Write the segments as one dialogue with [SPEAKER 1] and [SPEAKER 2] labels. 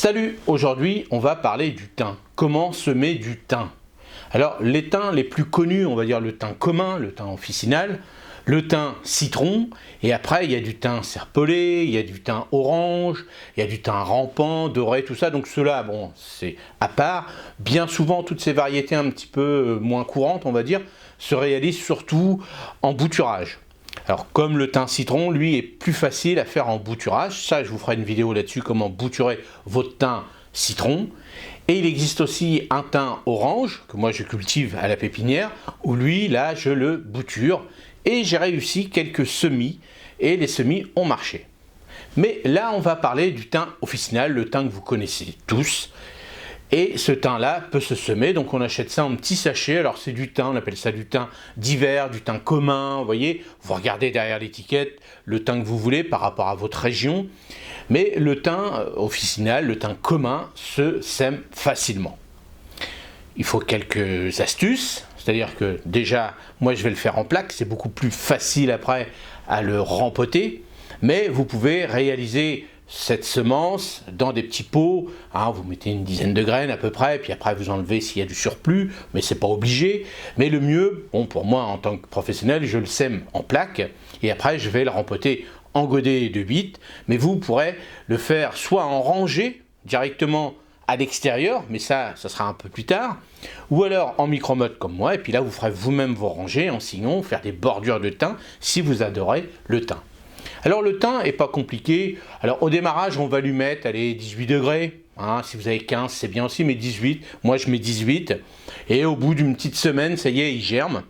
[SPEAKER 1] Salut, aujourd'hui on va parler du thym. Comment semer du thym? Alors les thym les plus connus, on va dire le thym commun, le thym officinal, le thym citron, et après il y a du thym serpollet, il y a du thym orange, il y a du thym rampant, doré, tout ça, donc ceux-là, bon, c'est à part. Bien souvent, toutes ces variétés un petit peu moins courantes, on va dire, se réalisent surtout en bouturage. Alors comme le thym citron, lui, est plus facile à faire en bouturage, ça je vous ferai une vidéo là-dessus, comment bouturer votre thym citron. Et il existe aussi un thym orange, que moi je cultive à la pépinière, où lui, là, je le bouture. Et j'ai réussi quelques semis, et les semis ont marché. Mais là, on va parler du thym officinal, le thym que vous connaissez tous. Et ce thym-là peut se semer, donc on achète ça en petits sachets. Alors c'est du thym, on appelle ça du thym d'hiver, du thym commun, vous voyez. Vous regardez derrière l'étiquette le thym que vous voulez par rapport à votre région. Mais le thym officinal, le thym commun, se sème facilement. Il faut quelques astuces, c'est-à-dire que déjà, moi je vais le faire en plaque, c'est beaucoup plus facile après à le rempoter. Mais vous pouvez réaliser cette semence dans des petits pots, hein, vous mettez une dizaine de graines à peu près, puis après vous enlevez s'il y a du surplus, mais c'est pas obligé. Mais le mieux, bon, pour moi en tant que professionnel, je le sème en plaque, et après je vais le rempoter en godet de 8, mais vous pourrez le faire soit en rangée, directement à l'extérieur, mais ça sera un peu plus tard, ou alors en micro-motte comme moi, et puis là vous ferez vous-même vos rangées en sillon, faire des bordures de thym, si vous adorez le thym. Alors le thym n'est pas compliqué. Alors au démarrage, on va lui mettre, allez, 18 degrés. Hein, si vous avez 15, c'est bien aussi, mais 18. Moi, je mets 18. Et au bout d'une petite semaine, ça y est, il germe.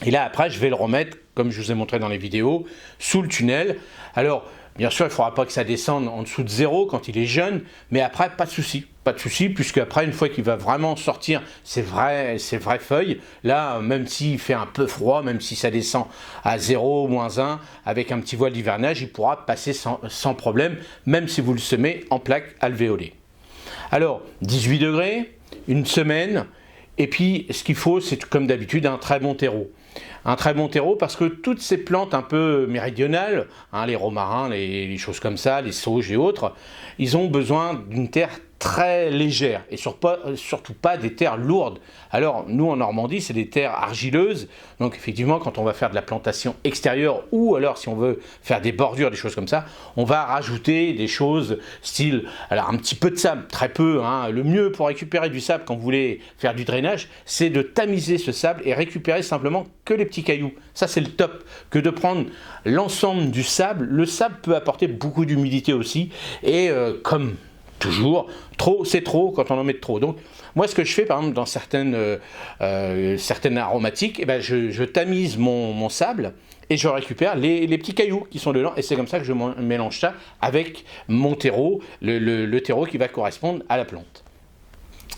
[SPEAKER 1] Et là, après, je vais le remettre, comme je vous ai montré dans les vidéos, sous le tunnel. Alors, bien sûr, il ne faudra pas que ça descende en dessous de 0 quand il est jeune, mais après, pas de souci. Pas de souci, puisque après, une fois qu'il va vraiment sortir ses vraies feuilles, là, même s'il fait un peu froid, même si ça descend à 0, -1, avec un petit voile d'hivernage, il pourra passer sans problème, même si vous le semez en plaque alvéolée. Alors, 18 degrés, une semaine, et puis ce qu'il faut, c'est comme d'habitude un très bon terreau. Un très bon terreau parce que toutes ces plantes un peu méridionales, hein, les romarins, les choses comme ça, les sauges et autres, ils ont besoin d'une terre très légère et surtout pas des terres lourdes. Alors nous en Normandie, c'est des terres argileuses, donc effectivement quand on va faire de la plantation extérieure ou alors si on veut faire des bordures, des choses comme ça, on va rajouter des choses style, alors un petit peu de sable, très peu, hein. Le mieux pour récupérer du sable quand vous voulez faire du drainage, c'est de tamiser ce sable et récupérer simplement que les petits cailloux. Ça c'est le top, que de prendre l'ensemble du sable. Le sable peut apporter beaucoup d'humidité aussi et comme toujours, trop, c'est trop quand on en met trop. Donc, moi, ce que je fais, par exemple, dans certaines aromatiques, eh ben, je tamise mon sable et je récupère les petits cailloux qui sont dedans. Et c'est comme ça que je mélange ça avec mon terreau, le terreau qui va correspondre à la plante.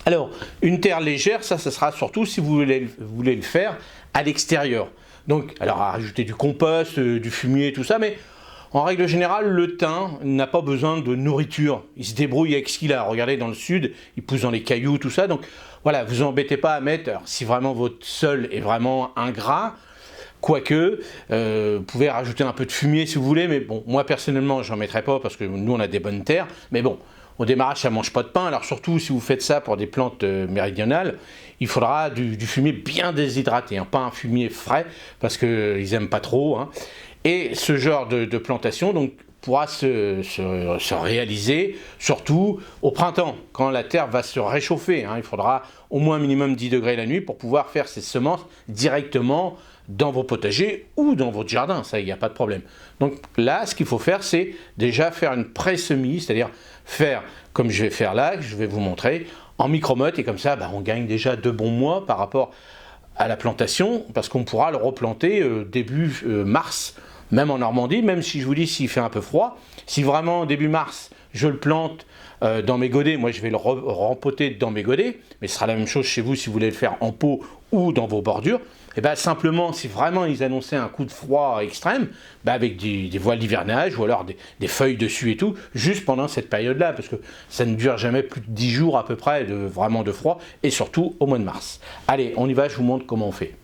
[SPEAKER 1] Alors, une terre légère, ça sera surtout si vous voulez le faire à l'extérieur. Donc, alors, à rajouter du compost, du fumier, tout ça, mais en règle générale, le thym n'a pas besoin de nourriture. Il se débrouille avec ce qu'il a. Regardez, dans le sud, il pousse dans les cailloux, tout ça. Donc voilà, vous embêtez pas à mettre, alors, si vraiment votre sol est vraiment ingrat, quoique, vous pouvez rajouter un peu de fumier si vous voulez, mais bon, moi personnellement, j'en mettrai pas parce que nous, on a des bonnes terres. Mais bon, au démarrage, ça mange pas de pain. Alors surtout, si vous faites ça pour des plantes méridionales, il faudra du fumier bien déshydraté, hein, pas un fumier frais, parce qu'ils aiment pas trop, hein. Et ce genre de plantation donc, pourra se réaliser surtout au printemps, quand la terre va se réchauffer, hein. Il faudra au moins minimum 10 degrés la nuit pour pouvoir faire ces semences directement dans vos potagers ou dans votre jardin, ça, il n'y a pas de problème. Donc là, ce qu'il faut faire, c'est déjà faire une pré-semis, c'est-à-dire faire, comme je vais faire là, je vais vous montrer, en micro-motte, et comme ça, on gagne déjà 2 bons mois par rapport à la plantation, parce qu'on pourra le replanter début mars, même en Normandie, même si je vous dis s'il fait un peu froid. Si vraiment début mars, je le plante dans mes godets, moi je vais le rempoter dans mes godets, mais ce sera la même chose chez vous si vous voulez le faire en pot ou dans vos bordures. Et bien simplement, si vraiment ils annonçaient un coup de froid extrême, avec des voiles d'hivernage ou alors des feuilles dessus et tout, juste pendant cette période-là, parce que ça ne dure jamais plus de 10 jours à peu près vraiment de froid, et surtout au mois de mars. Allez, on y va, je vous montre comment on fait.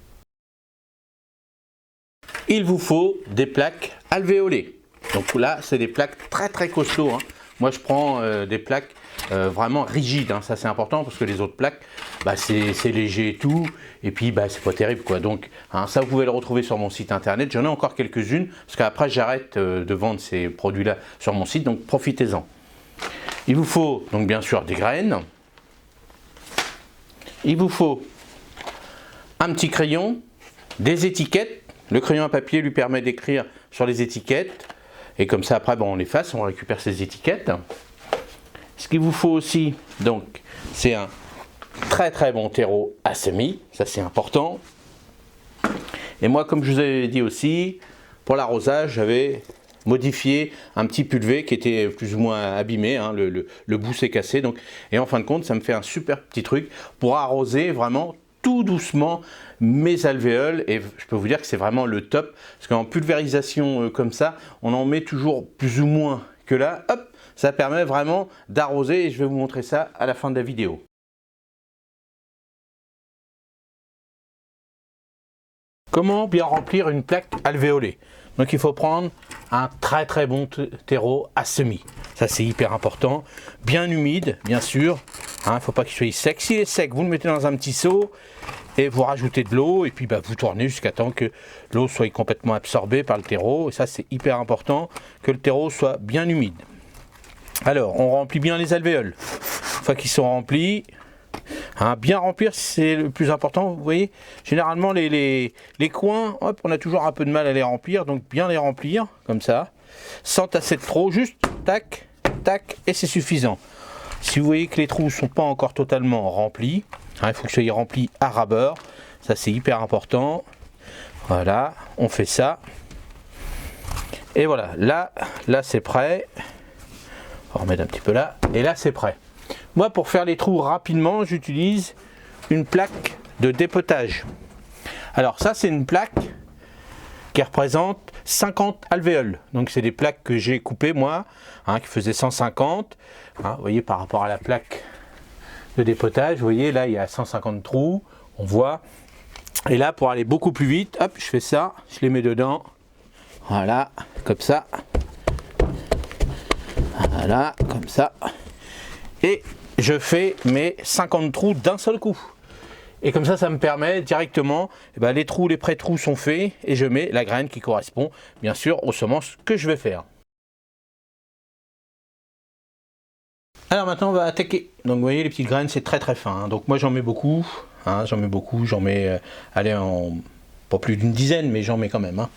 [SPEAKER 1] Il vous faut des plaques alvéolées. Donc là, c'est des plaques très très costauds, hein. Moi je prends des plaques vraiment rigides, hein. Ça c'est important parce que les autres plaques, bah, c'est léger et tout, et puis bah, c'est pas terrible quoi. Donc hein, ça vous pouvez le retrouver sur mon site internet, j'en ai encore quelques-unes, parce qu'après j'arrête de vendre ces produits-là sur mon site, donc profitez-en. Il vous faut donc bien sûr des graines, il vous faut un petit crayon, des étiquettes. Le crayon à papier lui permet d'écrire sur les étiquettes, et comme ça après bon, on l'efface, on récupère ces étiquettes. Ce qu'il vous faut aussi, donc, c'est un très bon terreau à semis, ça c'est important. Et moi, comme je vous avais dit aussi, pour l'arrosage, j'avais modifié un petit pulvé qui était plus ou moins abîmé, hein, le bout s'est cassé, donc, et en fin de compte, ça me fait un super petit truc pour arroser vraiment tout doucement mes alvéoles, et je peux vous dire que c'est vraiment le top, parce qu'en pulvérisation comme ça, on en met toujours plus ou moins que là, hop, ça permet vraiment d'arroser, et je vais vous montrer ça à la fin de la vidéo. Comment bien remplir une plaque alvéolée? Donc il faut prendre un très bon terreau à semis. Ça c'est hyper important. Bien humide, bien sûr. Il ne faut pas qu'il soit sec. S'il est sec, vous le mettez dans un petit seau et vous rajoutez de l'eau. Et puis bah, vous tournez jusqu'à temps que l'eau soit complètement absorbée par le terreau. Et ça c'est hyper important, que le terreau soit bien humide. Alors on remplit bien les alvéoles. Une fois qu'ils sont remplis, hein, bien remplir, c'est le plus important. Vous voyez, généralement les coins, hop, on a toujours un peu de mal à les remplir, donc bien les remplir comme ça, sans tasser de trop, juste tac, tac, et c'est suffisant. Si vous voyez que les trous ne sont pas encore totalement remplis, hein, il faut que ça soit rempli à ras bord, ça c'est hyper important. Voilà, on fait ça, et voilà, là c'est prêt. On va remettre un petit peu là, et là c'est prêt. Moi, pour faire les trous rapidement, j'utilise une plaque de dépotage. Alors ça, c'est une plaque qui représente 50 alvéoles. Donc c'est des plaques que j'ai coupées moi, hein, qui faisaient 150. Hein, vous voyez, par rapport à la plaque de dépotage, vous voyez, là il y a 150 trous, on voit. Et là, pour aller beaucoup plus vite, hop, je fais ça, je les mets dedans. Voilà, comme ça. Voilà, comme ça. Et je fais mes 50 trous d'un seul coup. Et comme ça me permet directement, les trous, les pré-trous sont faits, et je mets la graine qui correspond, bien sûr, aux semences que je vais faire. Alors maintenant, on va attaquer. Donc vous voyez, les petites graines, c'est très fin. Hein. Donc moi, j'en mets beaucoup. Hein, j'en mets, allez, pas plus d'une dizaine, mais j'en mets quand même. Hein.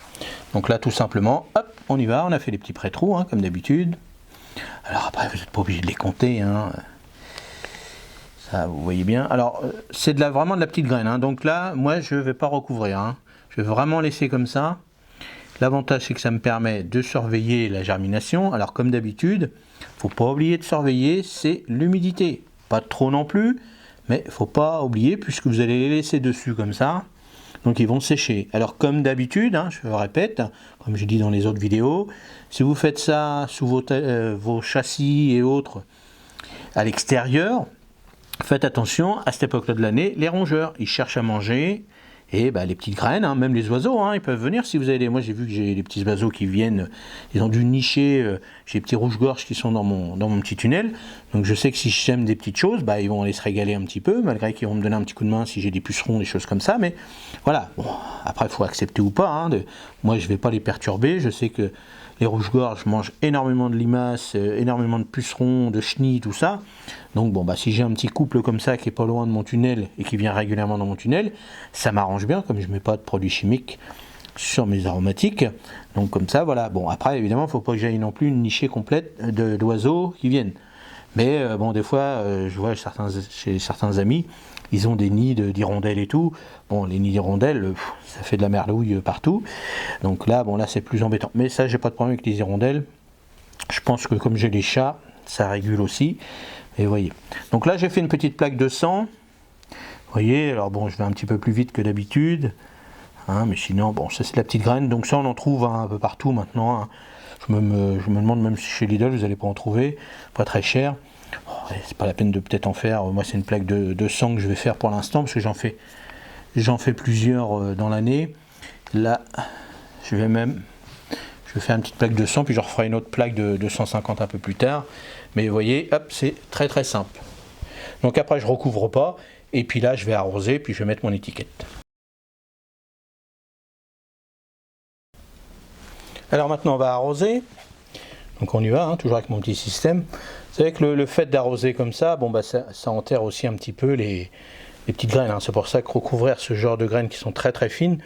[SPEAKER 1] Donc là, tout simplement, hop, on y va. On a fait les petits pré-trous, hein, comme d'habitude. Alors après, vous n'êtes pas obligé de les compter. Hein. Ça, vous voyez bien. Alors, c'est vraiment de la petite graine. Hein. Donc là, moi, je ne vais pas recouvrir. Hein. Je vais vraiment laisser comme ça. L'avantage, c'est que ça me permet de surveiller la germination. Alors, comme d'habitude, il ne faut pas oublier de surveiller, c'est l'humidité. Pas trop non plus, mais il ne faut pas oublier, puisque vous allez les laisser dessus comme ça. Donc, ils vont sécher. Alors, comme d'habitude, hein, je le répète, comme je dis dans les autres vidéos, si vous faites ça sous vos châssis et autres à l'extérieur, faites attention, à cette époque-là de l'année, les rongeurs, ils cherchent à manger, et les petites graines, hein, même les oiseaux, hein, ils peuvent venir si vous avez moi j'ai vu que j'ai des petits oiseaux qui viennent, ils ont dû nicher, j'ai des petits rouges-gorges qui sont dans mon petit tunnel, donc je sais que si je sème des petites choses, ils vont aller se régaler un petit peu, malgré qu'ils vont me donner un petit coup de main si j'ai des pucerons, des choses comme ça, mais voilà, bon, après il faut accepter ou pas, hein, moi je ne vais pas les perturber, je sais que les rouges-gorges mangent énormément de limaces, énormément de pucerons, de chenilles, tout ça. Donc bon, si j'ai un petit couple comme ça qui est pas loin de mon tunnel et qui vient régulièrement dans mon tunnel, ça m'arrange bien, comme je ne mets pas de produits chimiques sur mes aromatiques. Donc comme ça, voilà. Bon, après, évidemment, il ne faut pas que j'aille non plus une nichée complète d'oiseaux qui viennent. Mais bon, des fois, je vois chez certains amis, ils ont des nids d'hirondelles et tout. Bon, les nids d'hirondelles, ça fait de la merlouille partout. Donc là, bon, là, c'est plus embêtant. Mais ça, j'ai pas de problème avec les hirondelles. Je pense que comme j'ai les chats, ça régule aussi. Et vous voyez. Donc là, j'ai fait une petite plaque de 100. Vous voyez, alors bon, je vais un petit peu plus vite que d'habitude. Hein, mais sinon, bon, ça, c'est la petite graine. Donc ça, on en trouve un peu partout maintenant. Hein. Je me demande même si chez Lidl, vous n'allez pas en trouver. Pas très cher. Oh, c'est pas la peine de peut-être en faire. Moi, c'est une plaque de 100 que je vais faire pour l'instant, parce que j'en fais plusieurs dans l'année. Là, je vais Je fais une petite plaque de 100, puis je referai une autre plaque de 250 un peu plus tard. Mais vous voyez, hop, c'est très très simple. Donc après, je recouvre pas, et puis là, je vais arroser, puis je vais mettre mon étiquette. Alors maintenant, on va arroser. Donc on y va, hein, toujours avec mon petit système. Vous savez que le fait d'arroser comme ça, bon, bah, ça enterre aussi un petit peu les petites graines. Hein. C'est pour ça que recouvrir ce genre de graines qui sont très très fines,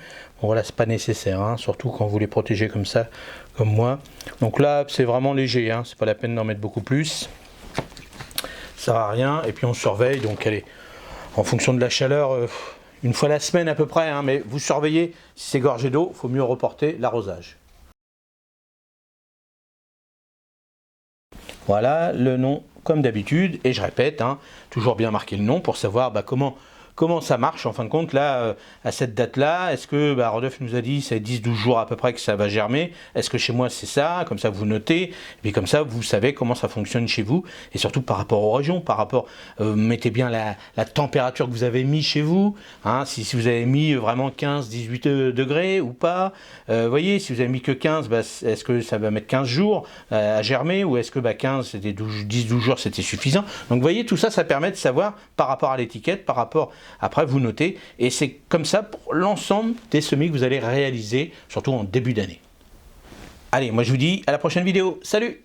[SPEAKER 1] bon, voilà, c'est pas nécessaire, hein, surtout quand vous les protégez comme ça, comme moi. Donc là, c'est vraiment léger, hein, c'est pas la peine d'en mettre beaucoup plus. Ça sert à rien, et puis on surveille, donc elle est en fonction de la chaleur, une fois la semaine à peu près, hein, mais vous surveillez, si c'est gorgé d'eau, il faut mieux reporter l'arrosage. Voilà le nom comme d'habitude, et je répète, hein, toujours bien marquer le nom pour savoir comment ça marche en fin de compte là à cette date là. Est-ce que Rodolphe nous a dit c'est 10-12 jours à peu près que ça va germer, est-ce que chez moi c'est ça, comme ça vous notez, et puis comme ça vous savez comment ça fonctionne chez vous, et surtout par rapport aux régions, par rapport, mettez bien la température que vous avez mis chez vous, hein, si vous avez mis vraiment 15-18 degrés ou pas, voyez, si vous avez mis que 15, est-ce que ça va mettre 15 jours à germer, ou est-ce que 15 c'était 10-12 jours c'était suffisant. Donc vous voyez, tout ça, ça permet de savoir par rapport à l'étiquette, par rapport, après vous notez, et c'est comme ça pour l'ensemble des semis que vous allez réaliser, surtout en début d'année. Allez, moi je vous dis à la prochaine vidéo, salut!